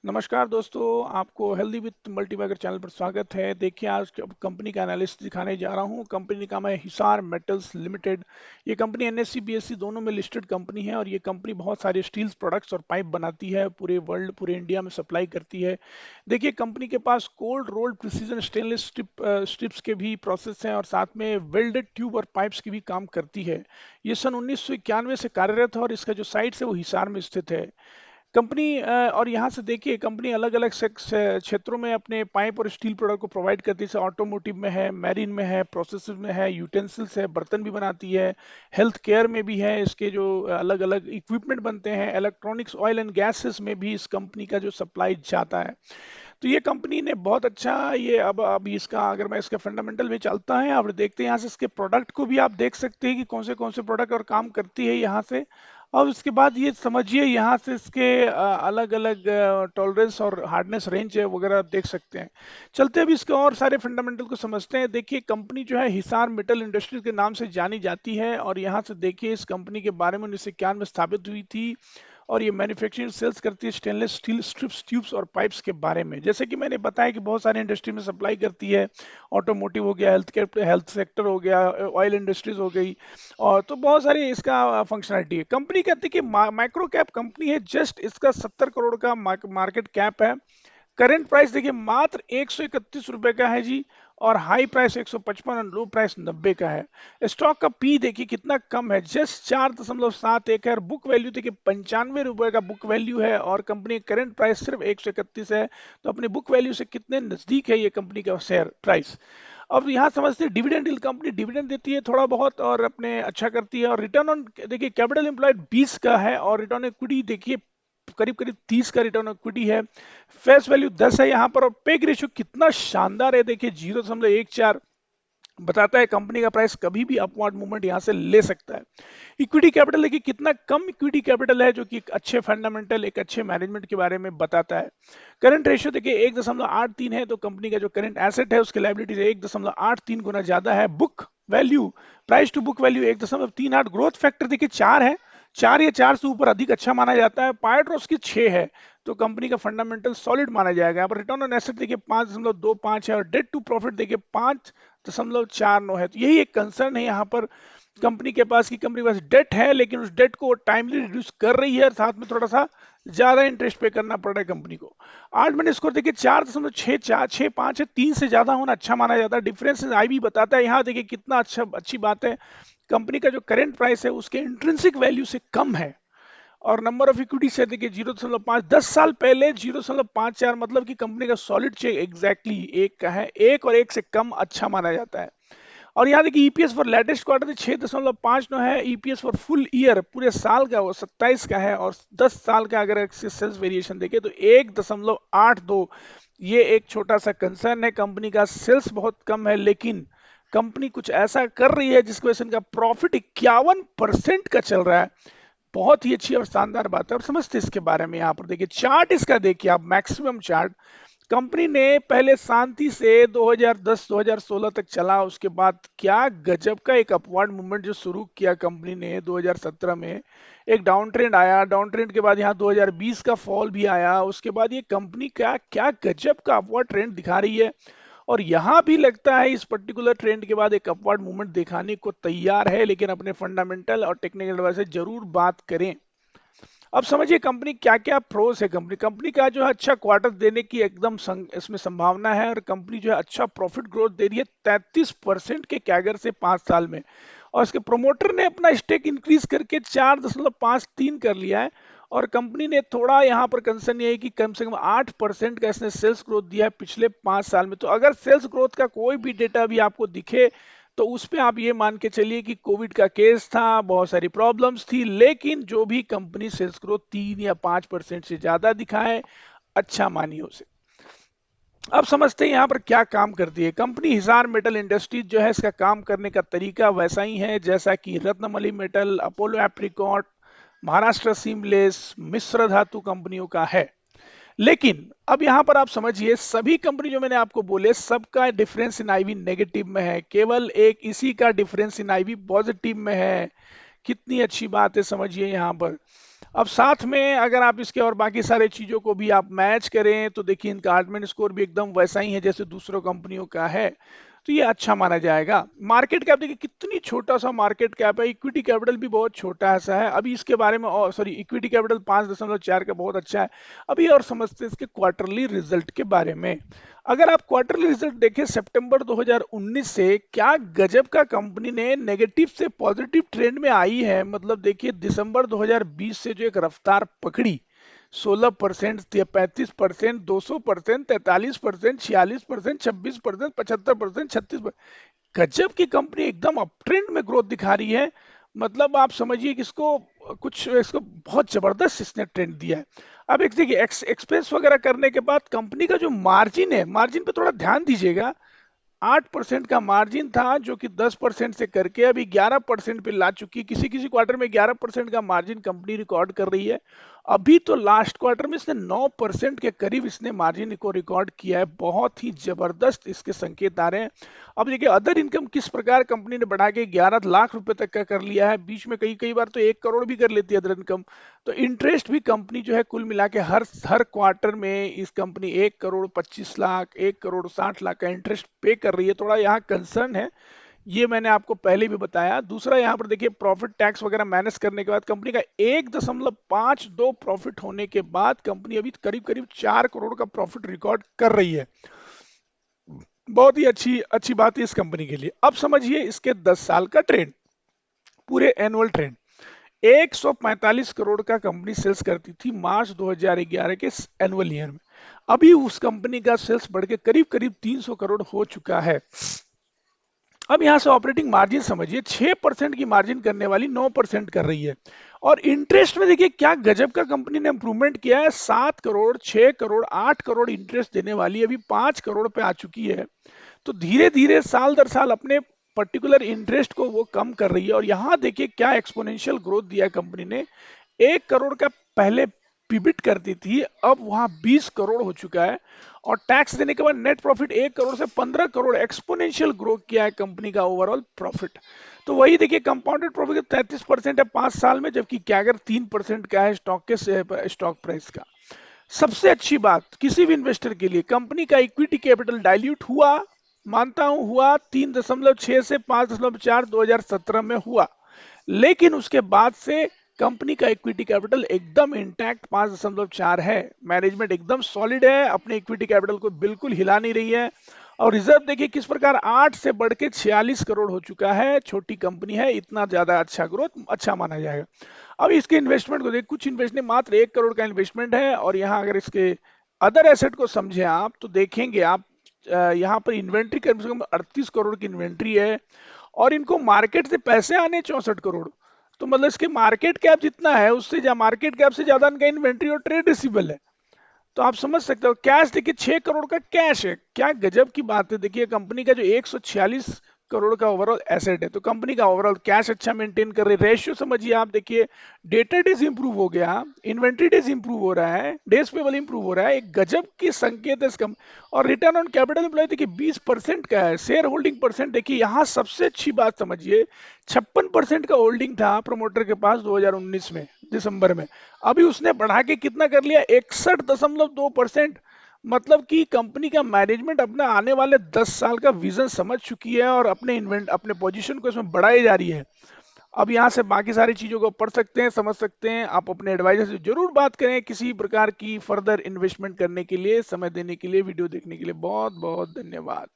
नमस्कार दोस्तों, आपको हेल्दी विथ मल्टीबैगर चैनल पर स्वागत है। देखिए, आज कंपनी का एनालिसिस दिखाने जा रहा हूँ। कंपनी का नाम है हिसार मेटल्स लिमिटेड। ये कंपनी एनएससी बीएससी दोनों में लिस्टेड कंपनी है और ये कंपनी बहुत सारे स्टील्स प्रोडक्ट्स और पाइप बनाती है, पूरे वर्ल्ड पूरे इंडिया में सप्लाई करती है। देखिए, कंपनी के पास cold rolled precision stainless strips के भी प्रोसेस हैं और साथ में वेल्डेड ट्यूब और पाइप्स की भी काम करती है। ये सन 1991 से कार्यरत है और इसका जो साइट है वो हिसार में स्थित है। कंपनी और यहाँ से देखिए, कंपनी अलग अलग क्षेत्रों में अपने पाइप और स्टील प्रोडक्ट को प्रोवाइड करती है। जैसे ऑटोमोटिव में है, मैरीन में है, प्रोसेस में है, यूटेंसिल्स है, बर्तन भी बनाती है, हेल्थ केयर में भी है। इसके जो अलग अलग इक्विपमेंट बनते हैं, इलेक्ट्रॉनिक्स, ऑयल एंड गैसेस में भी इस कंपनी का जो सप्लाई जाता है। तो ये कंपनी ने बहुत अच्छा ये अब इसका अगर मैं इसके फंडामेंटल में चलता है, अब देखते हैं यहाँ से इसके प्रोडक्ट को भी आप देख सकते हैं कि कौन से प्रोडक्ट और काम करती है यहाँ से। और उसके बाद ये समझिए यहाँ से इसके अलग अलग टॉलरेंस और हार्डनेस रेंज है वगैरह देख सकते हैं। चलते अभी इसके और सारे फंडामेंटल को समझते हैं। देखिए, कंपनी जो है हिसार मेटल इंडस्ट्रीज के नाम से जानी जाती है और यहाँ से देखिए इस कंपनी के बारे में 1991 में स्थापित हुई थी और ये मैन्युफैक्चरिंग सेल्स करती है स्टेनलेस स्टील स्ट्रिप्स, ट्यूब्स और पाइप्स के बारे में। जैसे कि मैंने बताया कि बहुत सारे इंडस्ट्री में सप्लाई करती है। ऑटोमोटिव हो गया, हेल्थ केयर, हेल्थ सेक्टर हो गया, ऑयल इंडस्ट्रीज हो गई, और तो बहुत सारी इसका फंक्शनलिटी है। कंपनी कहती है कि माइक्रो कैप कंपनी है, जस्ट इसका 70 करोड़ का मार्केट कैप है। करंट प्राइस देखिए मात्र 131 रुपए का है जी, और हाई प्राइस 155 और लो प्राइस 90 का है। स्टॉक का पी देखिए कितना कम है, जस्ट 4.71 है। बुक वैल्यू देखिए 95 रुपए का बुक वैल्यू है और कंपनी करंट प्राइस सिर्फ 131 है। तो अपने बुक वैल्यू से कितने नजदीक है ये कंपनी का शेयर प्राइस। अब यहाँ समझते हैं डिविडेंड यील्ड। कंपनी डिविडेंड देती है थोड़ा बहुत और अपने अच्छा करती है। और रिटर्न ऑन देखिए कैपिटल एम्प्लॉयड 20 का है और रिटर्न इक्विटी देखिए करीब करीब 30 का रिटर्न इक्विटी है। फेस वैल्यू 10 है यहाँ पर और पेग रेशियो कितना शानदार है देखिए 0.14 बताता है कंपनी का प्राइस कभी भी अपवर्ड मूवमेंट यहाँ से ले सकता है। इक्विटी कैपिटल देखिए कितना कम इक्विटी कैपिटल है, जो कि एक अच्छे फंडामेंटल, एक अच्छे मैनेजमेंट के बारे में बताता है। करंट रेशियो देखिए 1.83 है, तो कंपनी का जो करंट एसेट है उसके लायबिलिटी से 1.83 गुना ज्यादा है। Book value, price to book value 1.38। Growth factor देखिए 4 है, 4 या 4 से ऊपर अधिक अच्छा माना जाता है। पायट्रोस की 6 है, तो कंपनी का फंडामेंटल सॉलिड माना जाएगा। यहाँ पर रिटर्न ऑन एसेट देखिए 5.25 है और डेट टू प्रॉफिट देखिए 5.49 है। तो यही एक कंसर्न है यहाँ पर कंपनी के पास कि कंपनी के पास डेट है, लेकिन उस डेट को टाइमली रिड्यूस कर रही है और साथ में थोड़ा सा ज्यादा इंटरेस्ट पे करना पड़ रहा है कंपनी को। आठ महीने स्कोर देखिए 4.6465 है, 3 से ज्यादा होना अच्छा माना जाता है। डिफरेंस आई भी बताता है यहाँ देखिए कितना अच्छा, अच्छी बात है। कंपनी का जो करेंट प्राइस है उसके इंट्रिंसिक वैल्यू से कम है और नंबर ऑफ इक्विटी से देखिए 0.5, 10 साल पहले 0.54, मतलब कि कंपनी का सॉलिड चेक एग्जैक्टली एक का है, एक और एक से कम अच्छा माना जाता है। और यहाँ देखिए ईपीएस फॉर लेटेस्ट क्वार्टर 6.59 है। ईपीएस फॉर फुल ईयर पूरे साल का वो 27 का है और 10 साल का अगर सेल्स वेरिएशन देखें तो 1.82। ये एक छोटा सा कंसर्न है। कंपनी का सेल्स बहुत कम है, लेकिन कंपनी कुछ ऐसा कर रही है जिसकी वजह से इनका प्रॉफिट 51% का चल रहा है। बहुत ही अच्छी और शानदार बात है। और समझते इसके बारे में, यहाँ पर देखिए चार्ट इसका देखिए आप, मैक्सिमम चार्ट। कंपनी ने पहले शांति से 2010-2016 तक चला, उसके बाद क्या गजब का एक अपवर्ड मूवमेंट जो शुरू किया कंपनी ने 2017 में। एक डाउन ट्रेंड आया, डाउन ट्रेंड के बाद यहाँ 2020 का फॉल भी आया, उसके बाद ये कंपनी क्या क्या गजब का अपवर्ड ट्रेंड दिखा रही है। और यहाँ भी लगता है इस पर्टिकुलर ट्रेंड के बाद एक अपवर्ड मूवमेंट दिखाने को तैयार है, लेकिन अपने फंडामेंटल और टेक्निकल एडवाइस से जरूर बात करें। अब समझिए कंपनी क्या क्या प्रोस है। कंपनी कंपनी का जो है अच्छा क्वार्टर देने की एकदम इसमें संभावना है और कंपनी जो है अच्छा प्रॉफिट ग्रोथ दे रही है 33% के कैगर से 5 साल में। और इसके प्रोमोटर ने अपना स्टेक इंक्रीज करके 4.53 कर लिया है। और कंपनी ने थोड़ा यहाँ पर कंसर्न ये है कि कम से कम 8% का इसने सेल्स ग्रोथ दिया है पिछले 5 साल में। तो अगर सेल्स ग्रोथ का कोई भी डेटा भी आपको दिखे तो उस पे आप ये मान के चलिए कि कोविड का केस था, बहुत सारी प्रॉब्लम्स थी, लेकिन जो भी कंपनी सेल्स ग्रोथ 3 या 5% से ज्यादा दिखाए, अच्छा मानिए उसे। अब समझते हैं यहाँ पर क्या काम करती है कंपनी। हिसार मेटल इंडस्ट्रीज जो है, इसका काम करने का तरीका वैसा ही है जैसा कि Ratnamani metal, Apollo Tricoat, Maharashtra seamless, मिश्र धातु कंपनियों का है। लेकिन अब यहां पर आप समझिए सभी कंपनी जो मैंने आपको बोले सबका डिफरेंस इन आईवी नेगेटिव में है, केवल एक इसी का डिफरेंस इन आईवी पॉजिटिव में है। कितनी अच्छी बात है, समझिए यहाँ पर। अब साथ में अगर आप इसके और बाकी सारे चीजों को भी आप मैच करें तो देखिए इनका आर्टमेंट स्कोर भी एकदम वैसा ही है जैसे दूसरों कंपनियों का है, तो ये अच्छा माना जाएगा। मार्केट कैप देखिए कितनी छोटा सा मार्केट कैप है, इक्विटी कैपिटल भी बहुत छोटा सा है। अभी इसके बारे में, और सॉरी, इक्विटी कैपिटल 5.4 का बहुत अच्छा है। अभी और समझते हैं इसके क्वार्टरली रिजल्ट के बारे में। अगर आप क्वार्टरली रिजल्ट देखें सितंबर 2019 से, क्या गजब का कंपनी ने नेगेटिव से पॉजिटिव ट्रेंड में आई है। मतलब देखिए दिसंबर 2020 से जो एक रफ्तार पकड़ी, 16%, 35%, 200%, 43%, 46%, 26%, 75%, 36%, गजब की कंपनी एकदम अप ट्रेंड में ग्रोथ दिखा रही है। मतलब आप समझिए कि इसको कुछ, इसको बहुत जबरदस्त इसने ट्रेंड दिया है। अब एक देखिए एक्सपेंस वगैरह करने के बाद कंपनी का जो मार्जिन है, मार्जिन पे थोड़ा ध्यान दीजिएगा। 8% का मार्जिन था जो कि 10% से करके अभी 11% पे ला चुकी है। किसी किसी क्वार्टर में 11% का मार्जिन कंपनी रिकॉर्ड कर रही है। अभी तो लास्ट क्वार्टर में इसने 9% के करीब इसने मार्जिन को रिकॉर्ड किया है। बहुत ही जबरदस्त इसके संकेत आ रहे हैं। अब देखिए अदर इनकम किस प्रकार कंपनी ने बढ़ा के 11 लाख रुपए तक का कर लिया है। बीच में कई कई बार तो 1 करोड़ भी कर लेती है अदर इनकम। तो इंटरेस्ट भी कंपनी जो है कुल मिला के हर हर क्वार्टर में इस कंपनी 1 करोड़ 25 लाख, 1 करोड़ 60 लाख का इंटरेस्ट पे कर रही है। थोड़ा यहाँ कंसर्न है, ये मैंने आपको पहले भी बताया। दूसरा यहाँ पर देखिए प्रॉफिट टैक्स वगैरह मैनेज करने के बाद कंपनी का 1.52 प्रॉफिट होने के बाद कंपनी अभी करीब करीब 4 करोड़ का प्रॉफिट रिकॉर्ड कर रही है। बहुत ही अच्छी अच्छी बात है इस कंपनी के लिए। अब समझिए इसके 10 साल का ट्रेंड, पूरे एनुअल ट्रेंड। 145 करोड़ का कंपनी सेल्स करती थी मार्च 2011 के एनुअल ईयर में। अभी उस कंपनी का सेल्स बढ़ के करीब करीब 300 करोड़ हो चुका है। अब यहां से ऑपरेटिंग मार्जिन समझिए, 6% की मार्जिन करने वाली 9% कर रही है। और इंटरेस्ट में देखिए क्या गजब का कंपनी ने इंप्रूवमेंट किया है। 7 करोड़, 6 करोड़, 8 करोड़ इंटरेस्ट देने वाली अभी 5 करोड़ पे आ चुकी है। तो धीरे धीरे साल दर साल अपने पर्टिकुलर इंटरेस्ट को वो कम कर रही है। और यहाँ देखिए क्या एक्सपोनेंशियल ग्रोथ दिया कंपनी ने। 1 करोड़ का पहले पिबिट करती थी, अब वहां 20 करोड़ हो चुका है। और टैक्स देने के बाद नेट प्रॉफिट 1 करोड़ से 15 करोड़, एक्सपोनेंशियल ग्रोथ किया है कंपनी का ओवरऑल प्रॉफिट। तो वही देखिए कंपाउंडेड प्रॉफिट 33% है 5 साल में, जबकि कैगर 3% का है स्टॉक प्राइस का। सबसे अच्छी बात किसी भी इन्वेस्टर के लिए, कंपनी का इक्विटी कैपिटल डाइल्यूट हुआ, मानता हूं हुआ, 3.6 से 5.4 2017 में हुआ। लेकिन उसके बाद से कंपनी का इक्विटी कैपिटल एकदम इंटैक्ट 5.4 है। मैनेजमेंट एकदम सॉलिड है, अपने इक्विटी कैपिटल को बिल्कुल हिला नहीं रही है। और रिजर्व देखिए किस प्रकार 8 से बढ़ के 46 करोड़ हो चुका है। छोटी कंपनी है, इतना ज्यादा अच्छा ग्रोथ अच्छा माना जाएगा। अब इसके इन्वेस्टमेंट को देख, कुछ इन्वेस्टमेंट मात्र 1 करोड़ का इन्वेस्टमेंट है। और यहाँ अगर इसके अदर एसेट को समझे आप तो देखेंगे आप, यहाँ पर इन्वेंट्री कम से कम 38 करोड़ की इन्वेंट्री है। और इनको मार्केट से पैसे आने 64 करोड़। तो मतलब इसके मार्केट कैप जितना है उससे मार्केट कैप से ज्यादा इनका इन्वेंट्री और ट्रेड रिसीवेबल है। तो आप समझ सकते हो। कैश देखिए 6 करोड़ का कैश है, क्या गजब की बात है। देखिए कंपनी का जो 146 करोड़ का ओवरऑल एसेट है, तो कंपनी का ओवरऑल कैश अच्छा मेंटेन कर रही है। रेशियो समझिए आप, देखिए डेटर डेज इंप्रूव हो गया, इन्वेंट्री डेज इंप्रूव हो रहा है, डेज पेबल इंप्रूव हो रहा है। एक गजब की संकेत है इसका। और रिटर्न ऑन कैपिटल एम्प्लॉय देखिए 20% का है। शेयर होल्डिंग परसेंट देखिए यहाँ सबसे अच्छी बात समझिए, 56% का होल्डिंग था प्रमोटर के पास 2019 में दिसंबर में। अभी उसने बढ़ा के कितना कर लिया, 61.2%। मतलब कि कंपनी का मैनेजमेंट अपना आने वाले 10 साल का विजन समझ चुकी है और अपने पोजीशन को इसमें बढ़ाई जा रही है। अब यहाँ से बाकी सारी चीजों को पढ़ सकते हैं, समझ सकते हैं। आप अपने एडवाइजर से जरूर बात करें किसी प्रकार की फर्दर इन्वेस्टमेंट करने के लिए। समय देने के लिए, वीडियो देखने के लिए बहुत बहुत धन्यवाद।